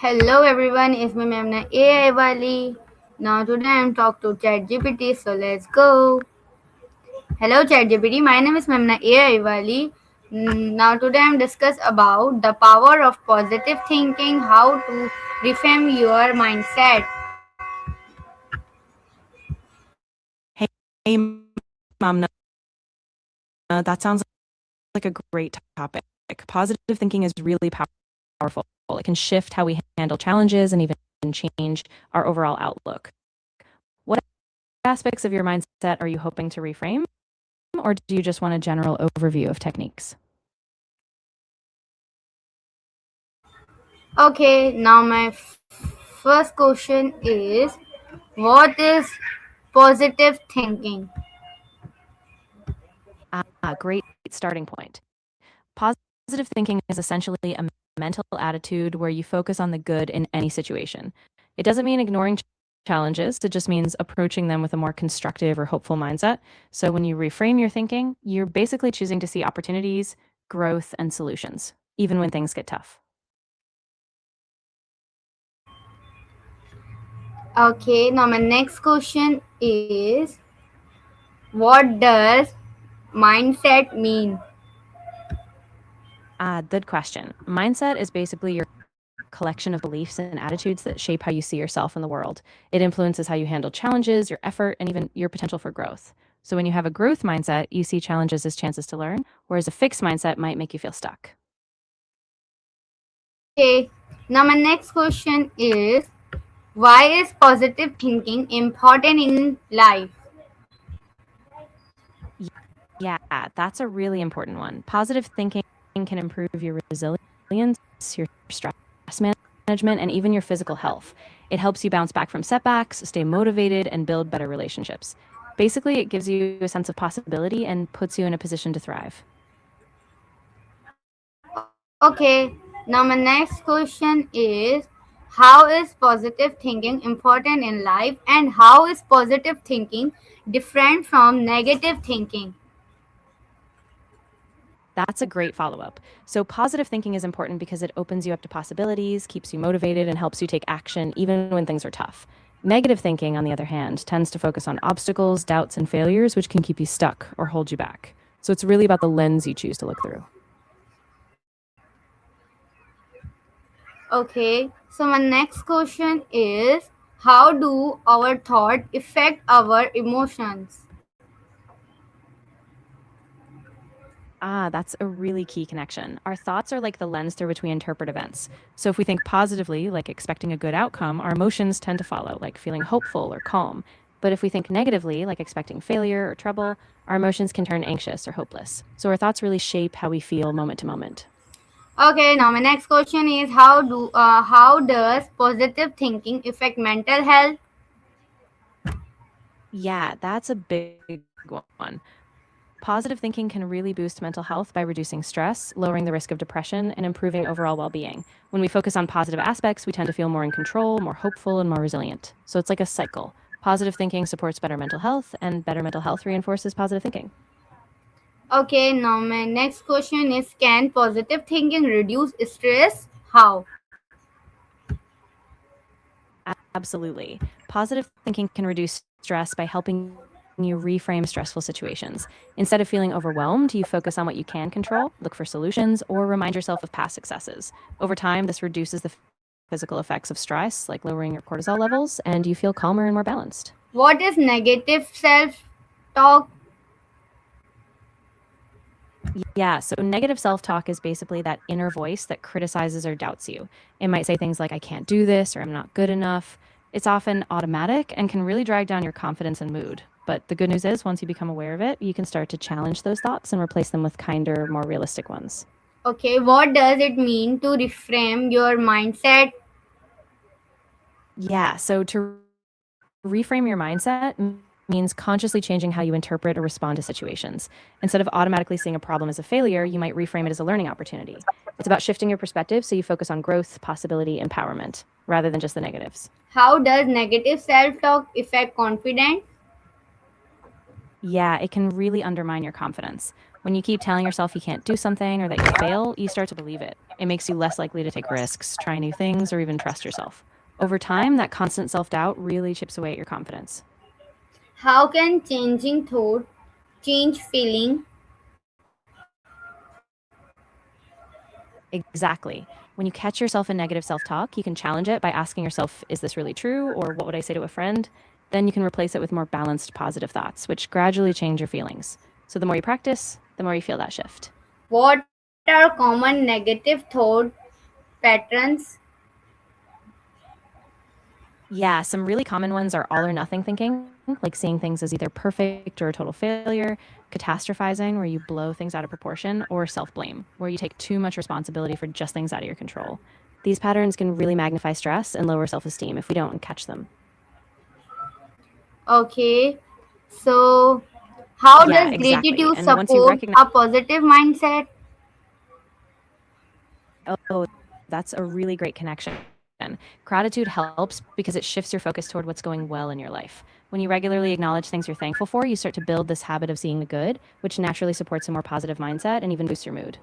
Hello everyone, it's my Maimoona AIwali. Now today I'm talking to ChatGPT, so let's go. Hello ChatGPT, my name is Maimoona AIwali. Now today I'm discuss about the power of positive thinking, how to reframe your mindset. Hey, Mamna, that sounds like a great topic. Positive thinking is really powerful. It can shift how we handle challenges and even change our overall outlook. What aspects of your mindset are you hoping to reframe, or do you just want a general overview of techniques? Okay, now my first question is, what is positive thinking? Great starting point. Positive thinking is essentially a mental attitude where you focus on the good in any situation. It doesn't mean ignoring challenges, it just means approaching them with a more constructive or hopeful mindset. So when you reframe your thinking, you're basically choosing to see opportunities, growth, and solutions, even when things get tough. Okay, now my next question is, what does mindset mean? Good question. Mindset is basically your collection of beliefs and attitudes that shape how you see yourself in the world. It influences how you handle challenges, your effort, and even your potential for growth. So when you have a growth mindset, you see challenges as chances to learn, whereas a fixed mindset might make you feel stuck. Okay, now my next question is, why is positive thinking important in life? Yeah, that's a really important one. Positive thinking can improve your resilience, your stress management, and even your physical health. It helps you bounce back from setbacks, stay motivated, and build better relationships. Basically, it gives you a sense of possibility and puts you in a position to thrive. Okay, now my next question is, how is positive thinking important in life and how is positive thinking different from negative thinking? That's a great follow up. So, positive thinking is important because it opens you up to possibilities, keeps you motivated, and helps you take action even when things are tough. Negative thinking, on the other hand, tends to focus on obstacles, doubts, and failures, which can keep you stuck or hold you back. So, it's really about the lens you choose to look through. Okay, so my next question is, how do our thoughts affect our emotions? That's a really key connection. Our thoughts are like the lens through which we interpret events. So if we think positively, like expecting a good outcome, our emotions tend to follow, like feeling hopeful or calm. But if we think negatively, like expecting failure or trouble, our emotions can turn anxious or hopeless. So our thoughts really shape how we feel moment to moment. Okay, now my next question is, how does positive thinking affect mental health? Yeah, that's a big one. Positive thinking can really boost mental health by reducing stress, lowering the risk of depression, and improving overall well being. When we focus on positive aspects, we tend to feel more in control, more hopeful, and more resilient. So it's like a cycle. Positive thinking supports better mental health, and better mental health reinforces positive thinking. Okay, now my next question is, can positive thinking reduce stress? How? Absolutely. Positive thinking can reduce stress by helping you reframe stressful situations. Instead of feeling overwhelmed, you focus on what you can control, look for solutions, or remind yourself of past successes. Over time, this reduces the physical effects of stress, like lowering your cortisol levels, and you feel calmer and more balanced. What is negative self talk? Yeah, so negative self talk is basically that inner voice that criticizes or doubts you. It might say things like, I can't do this, or I'm not good enough. It's often automatic and can really drag down your confidence and mood. But the good news is, once you become aware of it, you can start to challenge those thoughts and replace them with kinder, more realistic ones. Okay, what does it mean to reframe your mindset? Yeah, so to reframe your mindset means consciously changing how you interpret or respond to situations. Instead of automatically seeing a problem as a failure, you might reframe it as a learning opportunity. It's about shifting your perspective so you focus on growth, possibility, empowerment, rather than just the negatives. How does negative self talk affect confidence? Yeah, it can really undermine your confidence. When you keep telling yourself you can't do something or that you'll fail, you start to believe it. It makes you less likely to take risks, try new things, or even trust yourself. Over time, that constant self doubt really chips away at your confidence. How can changing thought change feeling? Exactly. When you catch yourself in negative self talk, you can challenge it by asking yourself, is this really true? Or what would I say to a friend? Then you can replace it with more balanced, positive thoughts, which gradually change your feelings. So the more you practice, the more you feel that shift. What are common negative thought patterns? Yeah, some really common ones are all or nothing thinking, like seeing things as either perfect or a total failure, catastrophizing, where you blow things out of proportion, or self blame, where you take too much responsibility for just things out of your control. These patterns can really magnify stress and lower self esteem if we don't catch them. Okay, so how Yeah, does exactly. gratitude And once you support recognize, a positive mindset? oh, that's a really great connection. Gratitude helps because it shifts your focus toward what's going well in your life. When you regularly acknowledge things you're thankful for, you start to build this habit of seeing the good, which naturally supports a more positive mindset and even boosts your mood.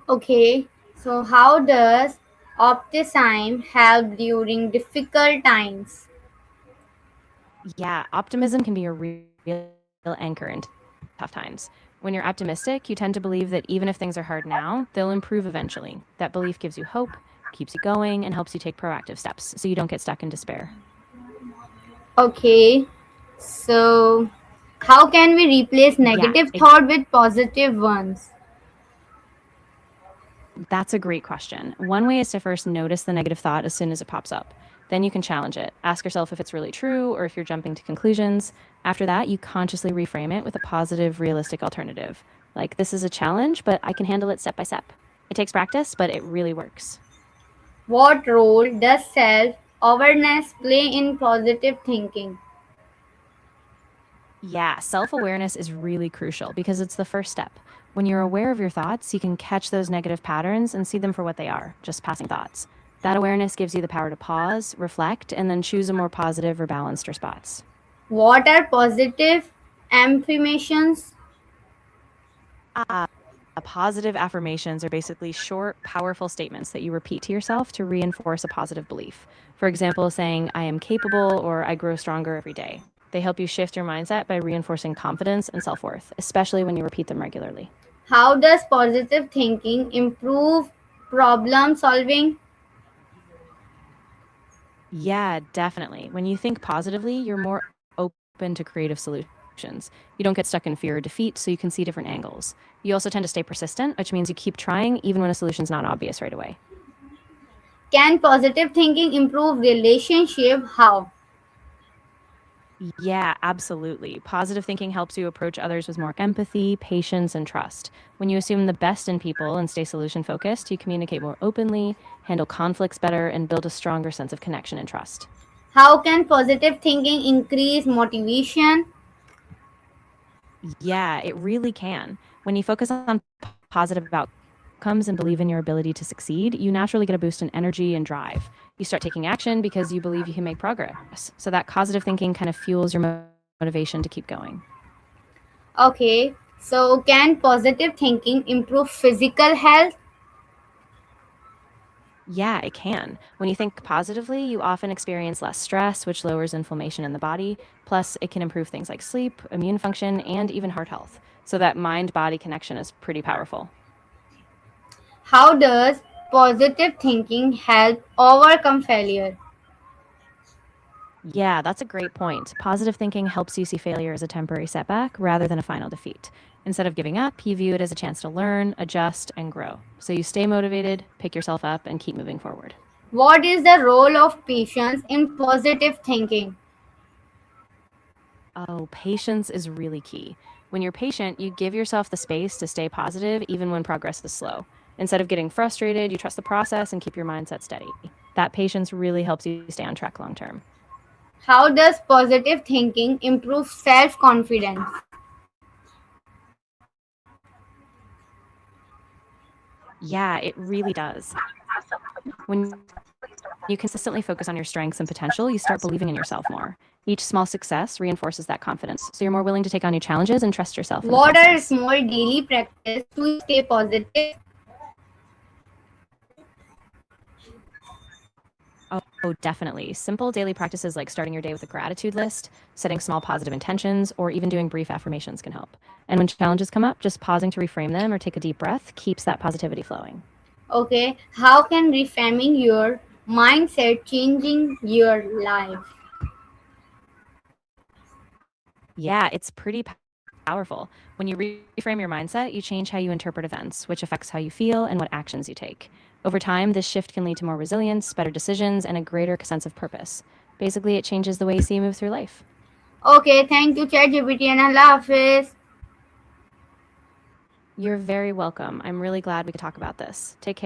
Okay, so how does optimism help during difficult times? Yeah, optimism can be a real anchor in tough times. When you're optimistic, you tend to believe that even if things are hard now, they'll improve eventually. That belief gives you hope, keeps you going, and helps you take proactive steps so you don't get stuck in despair. Okay, so how can we replace Yeah, negative thought with positive ones? that's a great question. One way is to first notice the negative thought as soon as it pops up. Then you can challenge it. Ask yourself if it's really true or if you're jumping to conclusions. After that, you consciously reframe it with a positive, realistic alternative. Like, this is a challenge, but I can handle it step by step. It takes practice, but it really works. What role does self awareness play in positive thinking? Yeah, self awareness is really crucial because it's the first step. When you're aware of your thoughts, you can catch those negative patterns and see them for what they are, just passing thoughts. That awareness gives you the power to pause, reflect, and then choose a more positive or balanced response. What are positive affirmations? Uh, Positive affirmations are basically short, powerful statements that you repeat to yourself to reinforce a positive belief. For example, saying, I am capable or I grow stronger every day. They help you shift your mindset by reinforcing confidence and self worth, especially when you repeat them regularly. How does positive thinking improve problem solving? Yeah, definitely. When you think positively, you're more open to creative solutions. You don't get stuck in fear or defeat, so you can see different angles. You also tend to stay persistent, which means you keep trying even when a solution's not obvious right away. Can positive thinking improve relationship? How? Yeah, absolutely. Positive thinking helps you approach others with more empathy, patience, and trust. When you assume the best in people and stay solution focused, you communicate more openly, handle conflicts better, and build a stronger sense of connection and trust. How can positive thinking increase motivation? Yeah, it really can. When you focus on positive outcomes and believe in your ability to succeed, you naturally get a boost in energy and drive. You start taking action because you believe you can make progress. So that positive thinking kind of fuels your motivation to keep going. Okay, so can positive thinking improve physical health? Yeah, it can. When you think positively, you often experience less stress, which lowers inflammation in the body. Plus, it can improve things like sleep, immune function, and even heart health. So that mind body connection is pretty powerful. How does positive thinking help overcome failure? Yeah, that's a great point. Positive thinking helps you see failure as a temporary setback rather than a final defeat. Instead of giving up, you view it as a chance to learn, adjust, and grow. So you stay motivated, pick yourself up, and keep moving forward. What is the role of patience in positive thinking? Oh, patience is really key. When you're patient, you give yourself the space to stay positive even when progress is slow. Instead of getting frustrated, you trust the process and keep your mindset steady. That patience really helps you stay on track long term. How does positive thinking improve self confidence? Yeah, it really does. When you consistently focus on your strengths and potential, you start believing in yourself more. Each small success reinforces that confidence, so you're more willing to take on new challenges and trust yourself in the What are process. small daily practices to stay positive? Oh, definitely. Simple daily practices like starting your day with a gratitude list, setting small positive intentions, or even doing brief affirmations can help. And when challenges come up, just pausing to reframe them or take a deep breath keeps that positivity flowing. Okay, how can reframing your mindset changing your life? Yeah, it's pretty powerful. When you reframe your mindset, you change how you interpret events, which affects how you feel and what actions you take. Over time, this shift can lead to more resilience, better decisions, and a greater sense of purpose. Basically, it changes the way you see you move through life. Okay, thank you ChatGPT and Allah Hafiz. You're very welcome. I'm really glad we could talk about this. Take care.